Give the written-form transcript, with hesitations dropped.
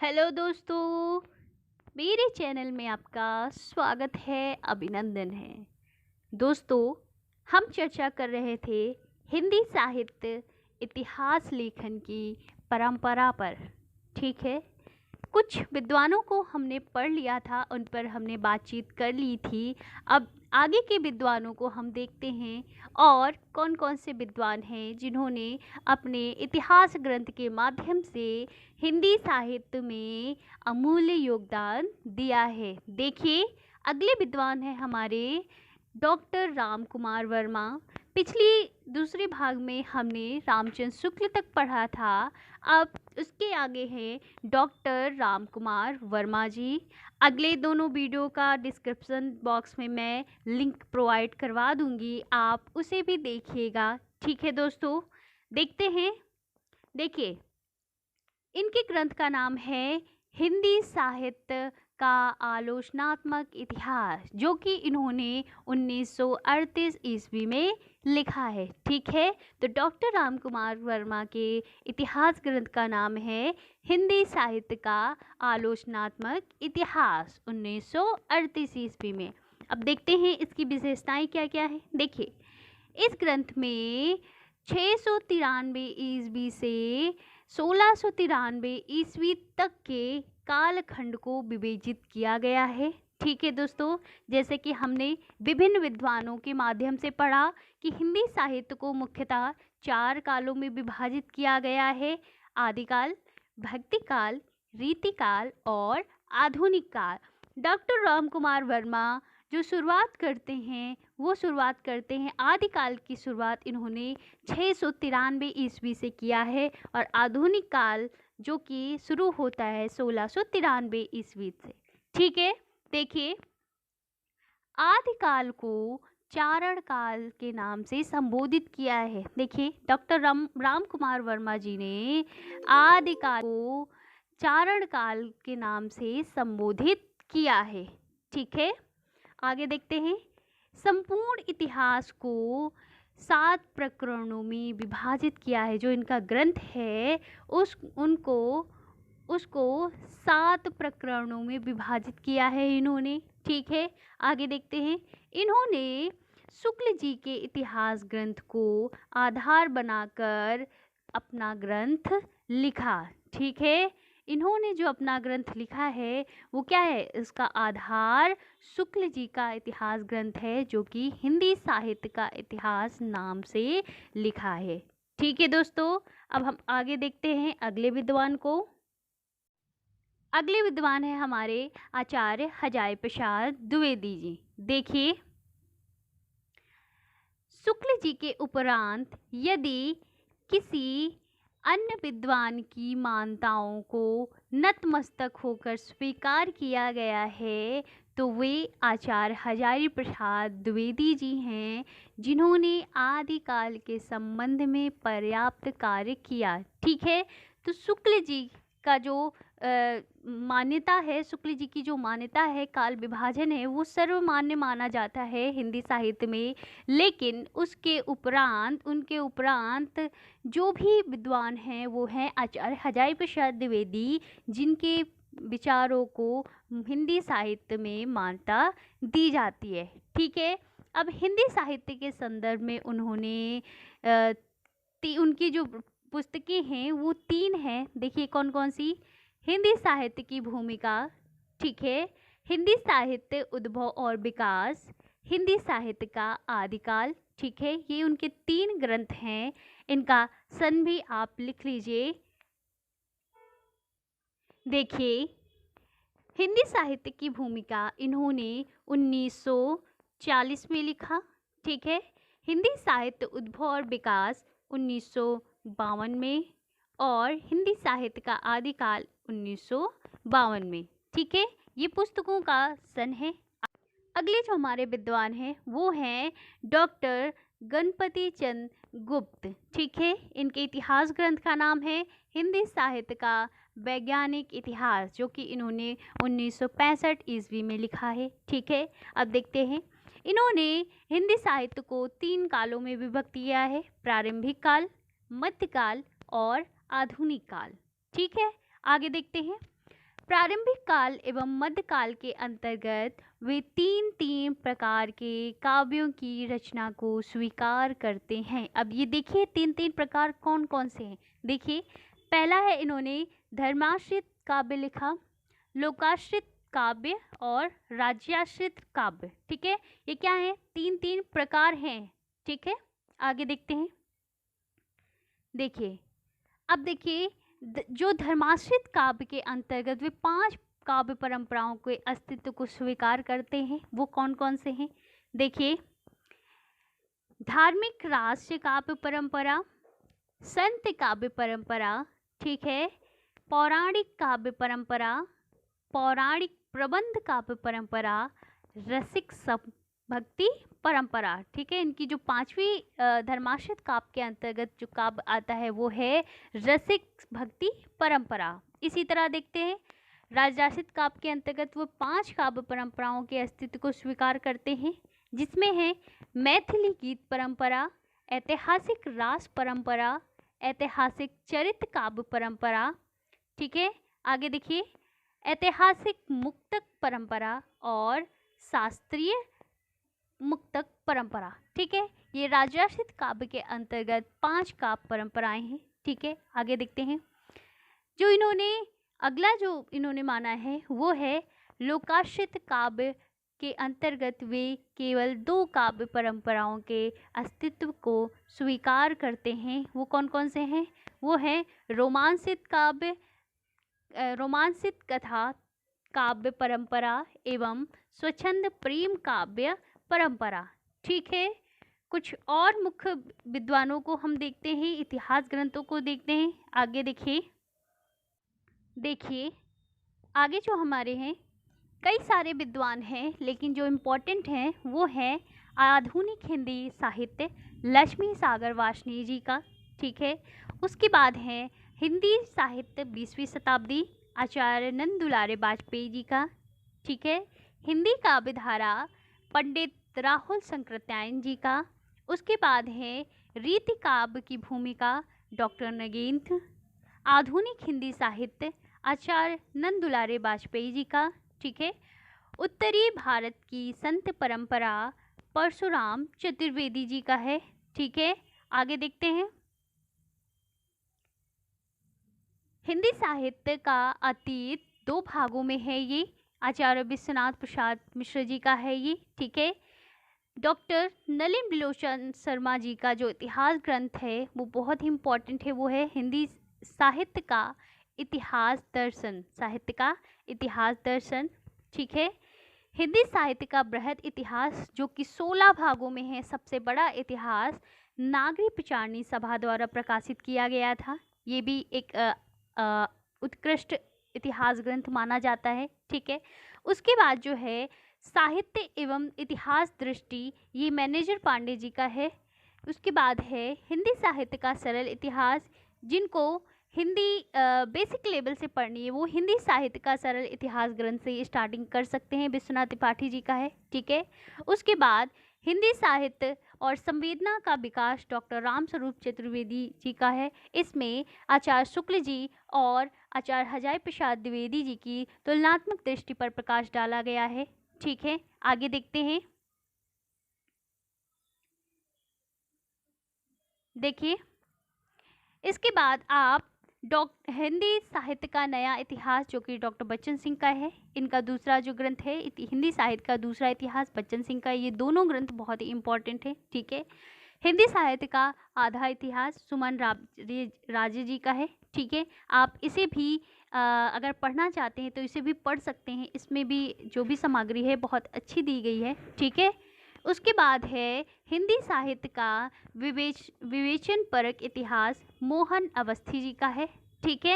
Hello दोस्तों, मेरे channel में आपका स्वागत है, अभिनंदन है। दोस्तों, हम चर्चा कर रहे थे हिंदी साहित्य इतिहास लेखन की परंपरा पर। ठीक है, कुछ विद्वानों को हमने पढ़ लिया था, उन पर हमने बातचीत कर ली थी। अब आगे के विद्वानों को हम देखते हैं और कौन कौन से विद्वान हैं जिन्होंने अपने इतिहास ग्रंथ के माध्यम से हिंदी साहित्य में अमूल्य योगदान दिया है। देखिए, अगले विद्वान हैं हमारे डॉक्टर राम कुमार वर्मा। पिछली दूसरे भाग में हमने रामचंद्र शुक्ल तक पढ़ा था। अब उसके आगे हैं डॉक्टर राम कुमार वर्मा जी। अगले दोनों वीडियो का डिस्क्रिप्शन बॉक्स में मैं लिंक प्रोवाइड करवा दूंगी, आप उसे भी देखिएगा। ठीक है दोस्तों, देखते हैं। देखिए, इनके ग्रंथ का नाम है हिंदी साहित्य का आलोचनात्मक इतिहास, जो कि इन्होंने 1938 ईस्वी में लिखा है। ठीक है, तो डॉक्टर राम कुमार वर्मा के इतिहास ग्रंथ का नाम है हिंदी साहित्य का आलोचनात्मक इतिहास, 1938 ईस्वी में। अब देखते हैं इसकी विशेषताएं क्या क्या है। देखिए, इस ग्रंथ में 693 ईस्वी से 1693 ईस्वी तक के कालखंड को विवेचित किया गया है। ठीक है दोस्तों, जैसे कि हमने विभिन्न विद्वानों के माध्यम से पढ़ा कि हिंदी साहित्य को मुख्यतः 4 कालों में विभाजित किया गया है: आदिकाल, भक्तिकाल, रीतिकाल और आधुनिक काल। डॉक्टर राम कुमार वर्मा जो शुरुआत करते हैं आदिकाल की शुरुआत इन्होंने 693 ईस्वी से किया है, और आधुनिक काल जो कि शुरू होता है 1693 ईस्वी से। ठीक है, देखिए, आदिकाल को चारण काल के नाम से संबोधित किया है। देखिए, डॉक्टर राम कुमार वर्मा जी ने आदिकाल को चारण काल के नाम से संबोधित किया है। ठीक है, आगे देखते हैं। संपूर्ण इतिहास को 7 प्रकरणों में विभाजित किया है। जो इनका ग्रंथ है उसको 7 प्रकरणों में विभाजित किया है इन्होंने। ठीक है, आगे देखते हैं। इन्होंने शुक्ल जी के इतिहास ग्रंथ को आधार बनाकर अपना ग्रंथ लिखा। ठीक है, इन्होंने जो अपना ग्रंथ लिखा है वो क्या है, इसका आधार शुक्ल जी का इतिहास ग्रंथ है, जो कि हिंदी साहित्य का इतिहास नाम से लिखा है। ठीक है दोस्तों, अब हम आगे देखते हैं अगले विद्वान को। अगले विद्वान है हमारे आचार्य हजारी प्रसाद द्विवेदी जी। देखिए, शुक्ल जी के उपरांत यदि किसी अन्य विद्वान की मान्यताओं को नतमस्तक होकर स्वीकार किया गया है तो वे आचार्य हजारी प्रसाद द्विवेदी जी हैं, जिन्होंने आदिकाल के संबंध में पर्याप्त कार्य किया। ठीक है, तो शुक्ल जी का जो मान्यता है, शुक्ल जी की जो मान्यता है, काल विभाजन है, वो सर्वमान्य माना जाता है हिंदी साहित्य में। लेकिन उनके उपरांत जो भी विद्वान हैं वो हैं आचार्य हजारी प्रसाद द्विवेदी, जिनके विचारों को हिंदी साहित्य में मान्यता दी जाती है। ठीक है, अब हिंदी साहित्य के संदर्भ में उन्होंने उनकी जो पुस्तकें हैं वो 3 हैं। देखिए कौन कौन सी। हिंदी साहित्य की भूमिका, ठीक है, हिंदी साहित्य उद्भव और विकास, हिंदी साहित्य का आदिकाल। ठीक है, ये उनके 3 ग्रंथ हैं। इनका सन भी आप लिख लीजिए। देखिए, हिंदी साहित्य की भूमिका इन्होंने 1940 में लिखा। ठीक है, हिंदी साहित्य उद्भव और विकास 1952 में, और हिंदी साहित्य का आदिकाल 1952 में। ठीक है, ये पुस्तकों का सन है। अगले जो हमारे विद्वान हैं वो हैं डॉक्टर गणपति चंद्र गुप्त। ठीक है, इनके इतिहास ग्रंथ का नाम है हिंदी साहित्य का वैज्ञानिक इतिहास, जो कि इन्होंने 1965 ईस्वी में लिखा है। ठीक है, अब देखते हैं। इन्होंने हिंदी साहित्य को 3 कालों में विभक्त किया है: प्रारंभिक काल, मध्यकाल और आधुनिक काल। ठीक है, आगे देखते हैं। प्रारंभिक काल एवं मध्यकाल के अंतर्गत वे तीन तीन प्रकार के काव्यों की रचना को स्वीकार करते हैं। अब ये देखिए तीन तीन प्रकार कौन कौन से हैं। देखिए पहला है, इन्होंने धर्माश्रित काव्य लिखा, लोकाश्रित काव्य और राज्याश्रित काव्य। ठीक है, ये क्या है, तीन तीन प्रकार हैं। ठीक है, आगे देखते हैं। देखिए अब देखिए जो धर्माश्रित काव्य के अंतर्गत वे 5 काव्य परंपराओं के अस्तित्व को स्वीकार करते हैं, वो कौन कौन से हैं। देखिए धार्मिक राष्ट्र काव्य परंपरा, संत काव्य परंपरा, ठीक है, पौराणिक काव्य परंपरा, पौराणिक प्रबंध काव्य परंपरा, रसिक भक्ति परंपरा। ठीक है, इनकी जो 5वीं धर्माश्रित काव्य के अंतर्गत जो काव्य आता है वो है रसिक भक्ति परंपरा। इसी तरह देखते हैं राजराशित काव्य के अंतर्गत वो 5 काव्य परंपराओं के अस्तित्व को स्वीकार करते हैं, जिसमें है मैथिली गीत परंपरा, ऐतिहासिक रास परंपरा, ऐतिहासिक चरित्र काव्य परंपरा। ठीक है, आगे देखिए ऐतिहासिक मुक्तक परंपरा और शास्त्रीय मुक्तक परंपरा। ठीक है, ये राजराशित काव्य के अंतर्गत 5 काव्य परंपराएं हैं। ठीक है, आगे देखते हैं। जो इन्होंने माना है वो है लोकाश्रित काव्य के अंतर्गत वे केवल 2 काव्य परंपराओं के अस्तित्व को स्वीकार करते हैं। वो कौन कौन से हैं, वो है रोमांसित कथा काव्य परंपरा एवं स्वच्छंद प्रेम काव्य परंपरा। ठीक है, कुछ और मुख्य विद्वानों को हम देखते हैं, इतिहास ग्रंथों को देखते हैं। आगे देखिए आगे जो हमारे हैं कई सारे विद्वान हैं, लेकिन जो इम्पोर्टेंट हैं वो है आधुनिक हिंदी साहित्य लक्ष्मी सागर वार्ष्णेय जी का। ठीक है, उसके बाद है हिंदी साहित्य 20वीं शताब्दी आचार्य नंद दुलारे वाजपेयी जी का। ठीक है, हिंदी काव्य धारा पंडित राहुल शंकरत्यायन जी का। उसके बाद है रीति काव्य की भूमिका डॉक्टर नगेंद्र। आधुनिक हिंदी साहित्य आचार्य नंद दुलारे वाजपेयी जी का। ठीक है, उत्तरी भारत की संत परंपरा परशुराम चतुर्वेदी जी का है। ठीक है, आगे देखते हैं। हिंदी साहित्य का अतीत 2 भागों में है, ये आचार्य विश्वनाथ प्रसाद मिश्र जी का है ये। ठीक है, डॉक्टर नलिन बिलोचन शर्मा जी का जो इतिहास ग्रंथ है वो बहुत ही इम्पोर्टेंट है, वो है हिंदी साहित्य का इतिहास दर्शन। ठीक है, हिंदी साहित्य का बृहद इतिहास जो कि 16 भागों में है, सबसे बड़ा इतिहास नागरी पिचारनी सभा द्वारा प्रकाशित किया गया था। ये भी एक उत्कृष्ट इतिहास ग्रंथ माना जाता है। ठीक है, उसके बाद जो है साहित्य एवं इतिहास दृष्टि, ये मैनेजर पांडे जी का है। उसके बाद है हिंदी साहित्य का सरल इतिहास, जिनको हिंदी बेसिक लेवल से पढ़नी है वो हिंदी साहित्य का सरल इतिहास ग्रंथ से स्टार्टिंग कर सकते हैं, विश्वनाथ त्रिपाठी जी का है। ठीक है, उसके बाद हिंदी साहित्य और संवेदना का विकास डॉक्टर रामस्वरूप चतुर्वेदी जी का है। इसमें आचार्य शुक्ल जी और आचार्य हजारी प्रसाद द्विवेदी जी की तुलनात्मक दृष्टि पर प्रकाश डाला गया है। ठीक है, आगे देखते हैं। देखिए इसके बाद आप हिंदी साहित्य का नया इतिहास जो कि डॉक्टर बच्चन सिंह का है, इनका दूसरा जो ग्रंथ है हिंदी साहित्य का दूसरा इतिहास बच्चन सिंह का, ये दोनों ग्रंथ बहुत ही इम्पोर्टेंट है। ठीक है, हिंदी साहित्य का आधा इतिहास सुमन राजे जी का है। ठीक है, आप इसे भी अगर पढ़ना चाहते हैं तो इसे भी पढ़ सकते हैं, इसमें भी जो भी सामग्री है बहुत अच्छी दी गई है। ठीक है, उसके बाद है हिंदी साहित्य का विवेचन परक इतिहास मोहन अवस्थी जी का है। ठीक है,